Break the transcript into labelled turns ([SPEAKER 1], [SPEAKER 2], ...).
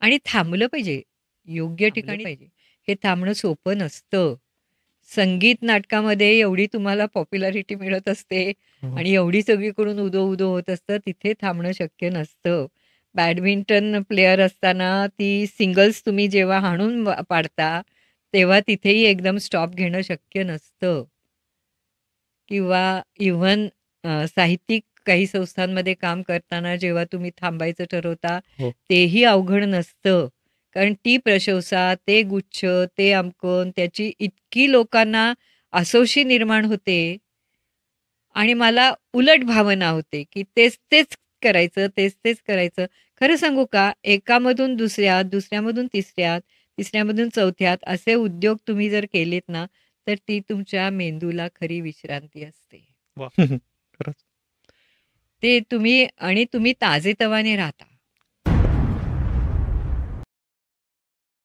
[SPEAKER 1] आणि थांबलं पाहिजे. योग्य ठिकाणी पाहिजे. हे थांबणं सोपं नसतं. संगीत नाटकामध्ये एवढी तुम्हाला पॉप्युलॅरिटी मिळत असते
[SPEAKER 2] हो.
[SPEAKER 1] आणि एवढी सगळीकडून उदो-उदो होत असतं, तिथे थांबणं शक्य नसतं. बॅडमिंटन प्लेयर असताना ती सिंगल्स तुम्ही जेव्हा हाणून पाडता, तेव्हा तिथेही एकदम स्टॉप घेणं शक्य नसतं. किंवा इव्हन साहित्यिक काही संस्थांमध्ये काम करताना जेव्हा तुम्ही थांबायचं ठरवता,
[SPEAKER 2] हो.
[SPEAKER 1] तेही अवघड नसतं. कारण ती प्रशंसा, ते गुच्छ, ते अमकन त्याची इतकी लोकांना असोशी निर्माण होते आणि मला उलट भावना होते, की तेच-तेच करायचं, तेच-तेच करायचं. खरं सांगू का, एकामधून दुसऱ्यात, दुसऱ्यामधून तिसऱ्यात, तिसऱ्यामधून चौथ्यात असे उद्योग तुम्ही जर केलेत ना, तर ती तुमच्या मेंदूला खरी विश्रांती असते.
[SPEAKER 2] वा. खरंच.
[SPEAKER 1] ते तुम्ही आणि तुम्ही ताजेतवाने राहता.